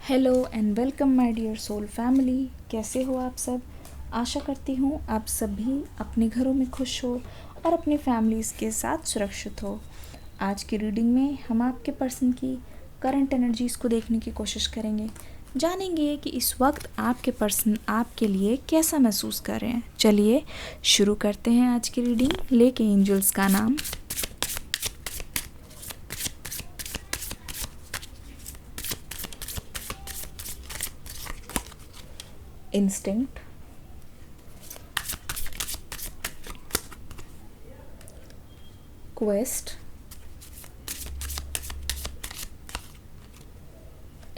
Hello and welcome my dear soul family. कैसे हो आप सब? आशा करती हूँ आप सभी अपने घरों में खुश हो और अपनी फैमिलीज़ के साथ सुरक्षित हो। आज की रीडिंग में हम आपके पर्सन की करंट एनर्जीज़ को देखने की कोशिश करेंगे, जानेंगे कि इस वक्त आपके पर्सन आपके लिए कैसा महसूस कर रहे हैं। चलिए शुरू करते हैं आज की रीडिंग लेके एंजल्स का नाम। Instinct, quest,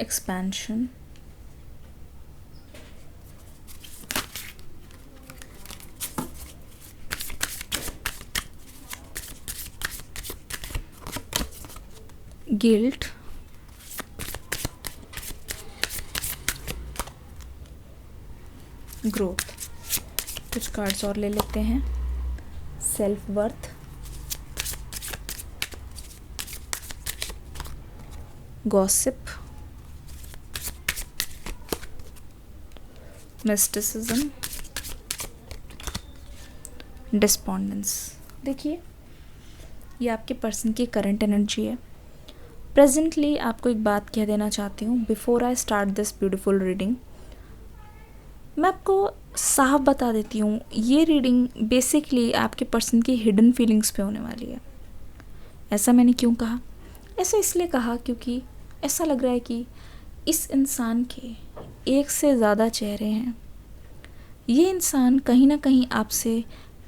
expansion, guilt, growth. कुछ कार्ड्स और ले लेते हैं। Self worth, gossip, mysticism, despondence. देखिए, ये आपके पर्सन की करंट एनर्जी है। प्रेजेंटली आपको एक बात कह देना चाहती हूँ before I start this beautiful reading. मैं आपको साफ बता देती हूँ, ये रीडिंग बेसिकली आपके पर्सन की हिडन फीलिंग्स पे होने वाली है। ऐसा मैंने क्यों कहा? ऐसा इसलिए कहा क्योंकि ऐसा लग रहा है कि इस इंसान के एक से ज़्यादा चेहरे हैं। ये इंसान कहीं ना कहीं आपसे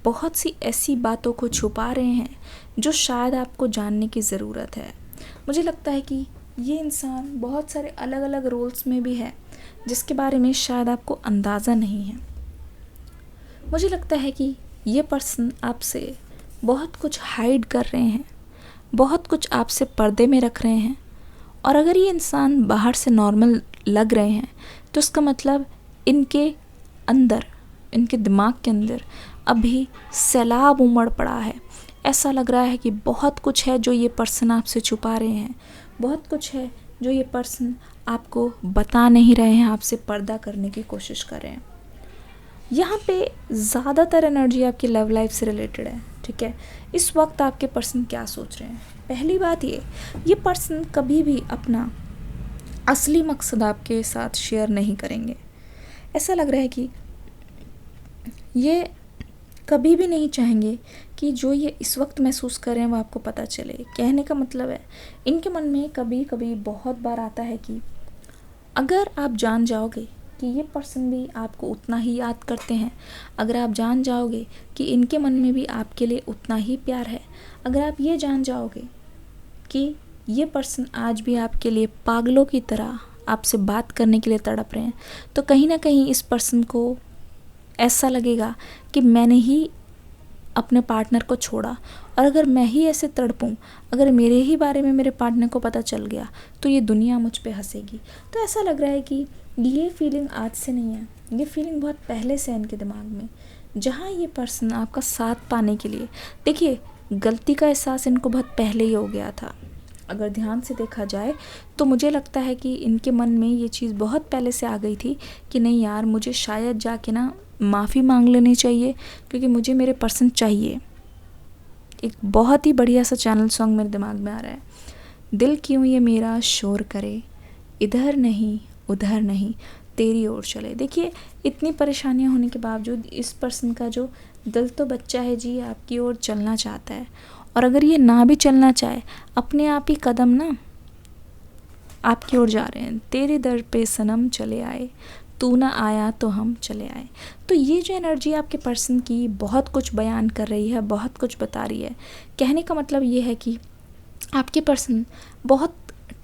बहुत सी ऐसी बातों को छुपा रहे हैं जो शायद आपको जानने की ज़रूरत है। मुझे लगता है कि ये इंसान बहुत सारे अलग अलग रोल्स में भी है जिसके बारे में शायद आपको अंदाज़ा नहीं है। मुझे लगता है कि ये पर्सन आपसे बहुत कुछ हाइड कर रहे हैं, बहुत कुछ आपसे पर्दे में रख रहे हैं। और अगर ये इंसान बाहर से नॉर्मल लग रहे हैं तो इसका मतलब इनके अंदर, इनके दिमाग के अंदर अभी सैलाब उमड़ पड़ा है। ऐसा लग रहा है कि बहुत कुछ है जो ये पर्सन आपसे छुपा रहे हैं, बहुत कुछ है जो ये पर्सन आपको बता नहीं रहे हैं, आपसे पर्दा करने की कोशिश कर रहे हैं। यहाँ पे ज़्यादातर एनर्जी आपकी लव लाइफ से रिलेटेड है। ठीक है, इस वक्त आपके पर्सन क्या सोच रहे हैं? पहली बात ये पर्सन कभी भी अपना असली मकसद आपके साथ शेयर नहीं करेंगे। ऐसा लग रहा है कि ये कभी भी नहीं चाहेंगे कि जो ये इस वक्त महसूस कर रहे हैं वो आपको पता चले। कहने का मतलब है, इनके मन में कभी कभी बहुत बार आता है कि अगर आप जान जाओगे कि ये पर्सन भी आपको उतना ही याद करते हैं, अगर आप जान जाओगे कि इनके मन में भी आपके लिए उतना ही प्यार है, अगर आप ये जान जाओगे कि ये पर्सन आज भी आपके लिए पागलों की तरह आपसे बात करने के लिए तड़प रहे हैं, तो कहीं ना कहीं इस पर्सन को ऐसा लगेगा कि मैंने ही अपने पार्टनर को छोड़ा, और अगर मैं ही ऐसे तड़पूं, अगर मेरे ही बारे में मेरे पार्टनर को पता चल गया तो ये दुनिया मुझ पे हंसेगी। तो ऐसा लग रहा है कि ये फीलिंग आज से नहीं है, ये फीलिंग बहुत पहले से है इनके दिमाग में। जहाँ ये पर्सन आपका साथ पाने के लिए, देखिए, गलती का एहसास इनको बहुत पहले ही हो गया था। अगर ध्यान से देखा जाए तो मुझे लगता है कि इनके मन में ये चीज़ बहुत पहले से आ गई थी कि नहीं यार, मुझे शायद जाके ना माफ़ी मांग लेनी चाहिए क्योंकि मुझे मेरे पर्सन चाहिए। एक बहुत ही बढ़िया सा चैनल सॉन्ग मेरे दिमाग में आ रहा है, दिल क्यों ये मेरा शोर करे, इधर नहीं उधर नहीं तेरी ओर चले। देखिए, इतनी परेशानियां होने के बावजूद इस पर्सन का जो दिल तो बच्चा है जी, आपकी ओर चलना चाहता है। और अगर ये ना भी चलना चाहे, अपने आप ही कदम ना आपकी ओर जा रहे हैं। तेरे दर पे सनम चले आए, तू ना आया तो हम चले आए। तो ये जो एनर्जी आपके पर्सन की बहुत कुछ बयान कर रही है, बहुत कुछ बता रही है। कहने का मतलब ये है कि आपके पर्सन बहुत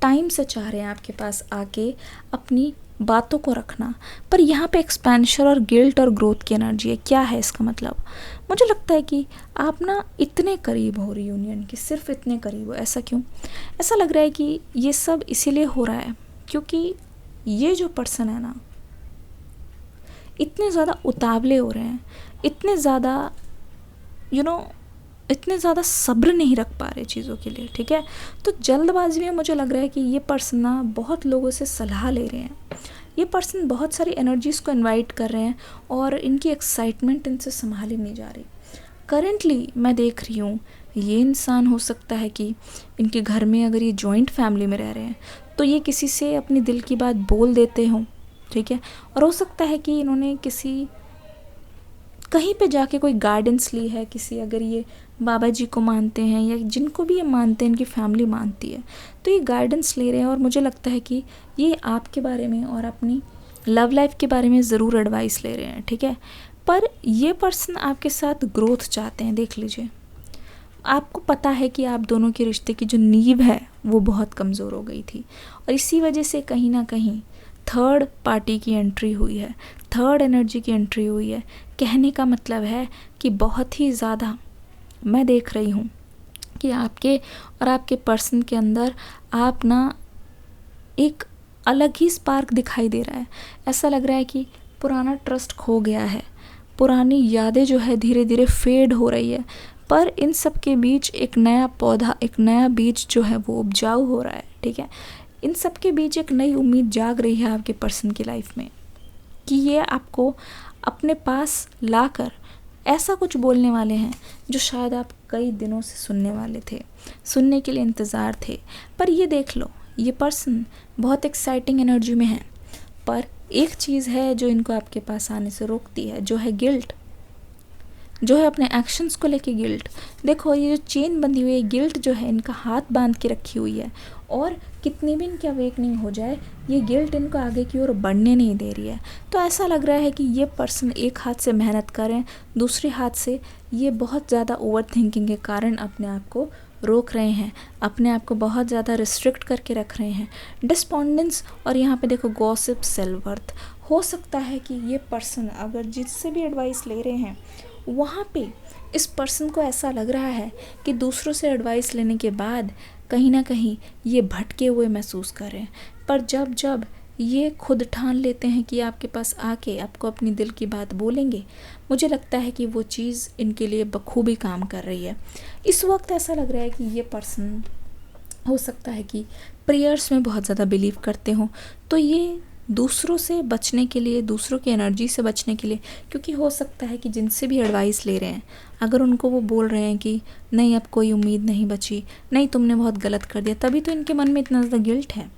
टाइम से चाह रहे हैं आपके पास आके अपनी बातों को रखना, पर यहाँ पे एक्सपेंशन और गिल्ट और ग्रोथ की एनर्जी है। क्या है इसका मतलब? मुझे लगता है कि आप ना इतने करीब हो रियूनियन के, सिर्फ इतने करीब हो। ऐसा क्यों? ऐसा लग रहा है कि ये सब इसीलिए हो रहा है क्योंकि ये जो पर्सन है ना, इतने ज़्यादा उतावले हो रहे हैं, इतने ज़्यादा इतने ज़्यादा सब्र नहीं रख पा रहे चीज़ों के लिए, ठीक है। तो जल्दबाजी में मुझे लग रहा है कि ये पर्सन ना बहुत लोगों से सलाह ले रहे हैं, ये पर्सन बहुत सारी एनर्जीज़ को इनवाइट कर रहे हैं और इनकी एक्साइटमेंट इनसे संभाली नहीं जा रही। करेंटली मैं देख रही हूँ ये इंसान हो सकता है कि इनके घर में अगर ये जॉइंट फैमिली में रह रहे हैं तो ये किसी से अपनी दिल की बात बोल देते हों, ठीक है। और हो सकता है कि इन्होंने कहीं पे जाके कोई गाइडेंस ली है, किसी, अगर ये बाबा जी को मानते हैं या जिनको भी ये मानते हैं, इनकी फैमिली मानती है, तो ये गाइडेंस ले रहे हैं। और मुझे लगता है कि ये आपके बारे में और अपनी लव लाइफ के बारे में ज़रूर एडवाइस ले रहे हैं, ठीक है। पर ये पर्सन आपके साथ ग्रोथ चाहते हैं, देख लीजिए। आपको पता है कि आप दोनों के रिश्ते की जो नींव है वो बहुत कमज़ोर हो गई थी और इसी वजह से कहीं ना कहीं थर्ड पार्टी की एंट्री हुई है, थर्ड एनर्जी की एंट्री हुई है। कहने का मतलब है कि बहुत ही ज़्यादा मैं देख रही हूँ कि आपके और आपके पर्सन के अंदर आप ना एक अलग ही स्पार्क दिखाई दे रहा है। ऐसा लग रहा है कि पुराना ट्रस्ट खो गया है, पुरानी यादें जो है धीरे धीरे फेड हो रही है, पर इन सब के बीच एक नया पौधा, एक नया बीज जो है वो उपजाऊ हो रहा है, ठीक है। इन सब के बीच एक नई उम्मीद जाग रही है आपके पर्सन की लाइफ में कि ये आपको अपने पास लाकर ऐसा कुछ बोलने वाले हैं जो शायद आप कई दिनों से सुनने वाले थे, सुनने के लिए इंतज़ार थे। पर ये देख लो, ये पर्सन बहुत एक्साइटिंग एनर्जी में है, पर एक चीज़ है जो इनको आपके पास आने से रोकती है, जो है गिल्ट, जो है अपने एक्शंस को लेके गिल्ट। देखो ये जो चेन बंधी हुई है, गिल्ट जो है इनका हाथ बांध के रखी हुई है और कितनी भी इनकी अवेकनिंग हो जाए ये गिल्ट इनको आगे की ओर बढ़ने नहीं दे रही है। तो ऐसा लग रहा है कि ये पर्सन एक हाथ से मेहनत करें, दूसरे हाथ से ये बहुत ज़्यादा ओवर थिंकिंग के कारण अपने आप को रोक रहे हैं, अपने आप को बहुत ज़्यादा रिस्ट्रिक्ट करके रख रहे हैं। डिस्पोंडेंस और यहाँ पे देखो गॉसिप, सेल्फ वर्थ। हो सकता है कि ये पर्सन अगर जिससे भी एडवाइस ले रहे हैं वहाँ पे इस पर्सन को ऐसा लग रहा है कि दूसरों से एडवाइस लेने के बाद कहीं ना कहीं ये भटके हुए महसूस कर रहे हैं। पर जब जब ये खुद ठान लेते हैं कि आपके पास आके आपको अपनी दिल की बात बोलेंगे, मुझे लगता है कि वो चीज़ इनके लिए बखूबी काम कर रही है। इस वक्त ऐसा लग रहा है कि ये पर्सन हो सकता है कि प्रेयर्स में बहुत ज़्यादा बिलीव करते हों, तो ये दूसरों से बचने के लिए, दूसरों की एनर्जी से बचने के लिए, क्योंकि हो सकता है कि जिनसे भी एडवाइस ले रहे हैं अगर उनको वो बोल रहे हैं कि नहीं अब कोई उम्मीद नहीं बची, नहीं तुमने बहुत गलत कर दिया, तभी तो इनके मन में इतना ज़्यादा गिल्ट है,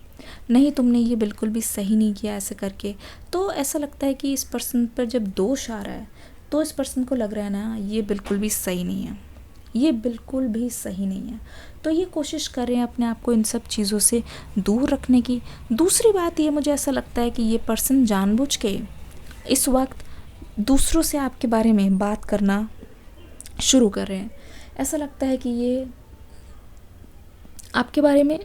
नहीं तुमने ये बिल्कुल भी सही नहीं किया ऐसे करके। तो ऐसा लगता है कि इस पर्सन पर जब दोष आ रहा है तो इस पर्सन को लग रहा है ना ये बिल्कुल भी सही नहीं है, ये बिल्कुल भी सही नहीं है। तो ये कोशिश कर रहे हैं अपने आप को इन सब चीज़ों से दूर रखने की। दूसरी बात ये मुझे ऐसा लगता है कि ये पर्सन जानबूझ के इस वक्त दूसरों से आपके बारे में बात करना शुरू कर रहे हैं। ऐसा लगता है कि ये आपके बारे में,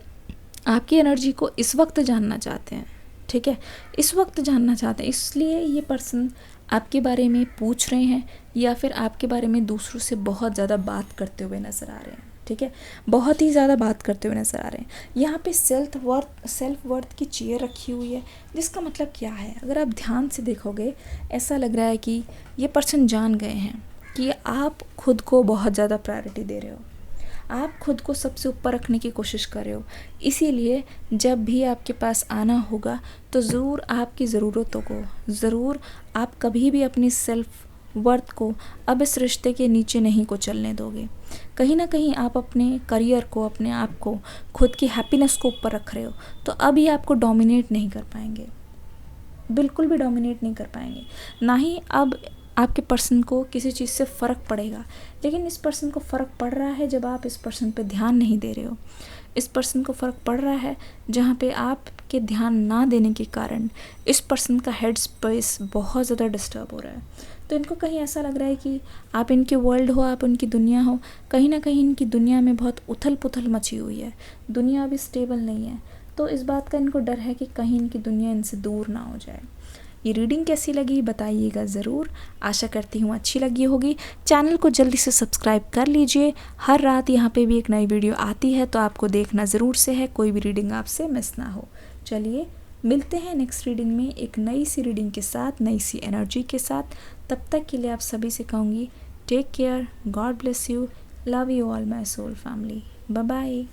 आपकी एनर्जी को इस वक्त जानना चाहते हैं, ठीक है, इस वक्त जानना चाहते हैं। इसलिए ये पर्सन आपके बारे में पूछ रहे हैं या फिर आपके बारे में दूसरों से बहुत ज़्यादा बात करते हुए नज़र आ रहे हैं, ठीक है, बहुत ही ज़्यादा बात करते हुए नज़र आ रहे हैं। यहाँ पे सेल्फ वर्थ की चेयर रखी हुई है, जिसका मतलब क्या है, अगर आप ध्यान से देखोगे ऐसा लग रहा है कि ये पर्सन जान गए हैं कि आप खुद को बहुत ज़्यादा प्रायोरिटी दे रहे हो, आप खुद को सबसे ऊपर रखने की कोशिश कर रहे हो। इसीलिए जब भी आपके पास आना होगा तो ज़रूर आपकी ज़रूरतों को, ज़रूर आप कभी भी अपनी सेल्फ वर्थ को अब इस रिश्ते के नीचे नहीं को चलने दोगे। कहीं ना कहीं आप अपने करियर को, अपने आप को, खुद की हैप्पीनेस को ऊपर रख रहे हो, तो अब ये आपको डोमिनेट नहीं कर पाएंगे, बिल्कुल भी डोमिनेट नहीं कर पाएंगे। ना ही अब आपके पर्सन को किसी चीज़ से फ़र्क पड़ेगा, लेकिन इस पर्सन को फ़र्क पड़ रहा है जब आप इस पर्सन पे ध्यान नहीं दे रहे हो। इस पर्सन को फ़र्क पड़ रहा है जहाँ पे आपके ध्यान ना देने के कारण इस पर्सन का हेड स्पेस बहुत ज़्यादा डिस्टर्ब हो रहा है। तो इनको कहीं ऐसा लग रहा है कि आप इनके वर्ल्ड हो, आप उनकी दुनिया हो, कहीं ना कहीं इनकी दुनिया में बहुत उथल पुथल मची हुई है, दुनिया अभी स्टेबल नहीं है। तो इस बात का इनको डर है कि कहीं इनकी दुनिया इनसे दूर ना हो जाए। ये रीडिंग कैसी लगी बताइएगा ज़रूर, आशा करती हूँ अच्छी लगी होगी। चैनल को जल्दी से सब्सक्राइब कर लीजिए, हर रात यहाँ पे भी एक नई वीडियो आती है तो आपको देखना ज़रूर से है, कोई भी रीडिंग आपसे मिस ना हो। चलिए मिलते हैं नेक्स्ट रीडिंग में एक नई सी रीडिंग के साथ, नई सी एनर्जी के साथ। तब तक के लिए आप सभी से कहूँगी take care, God bless you, love you all my soul family, bye bye.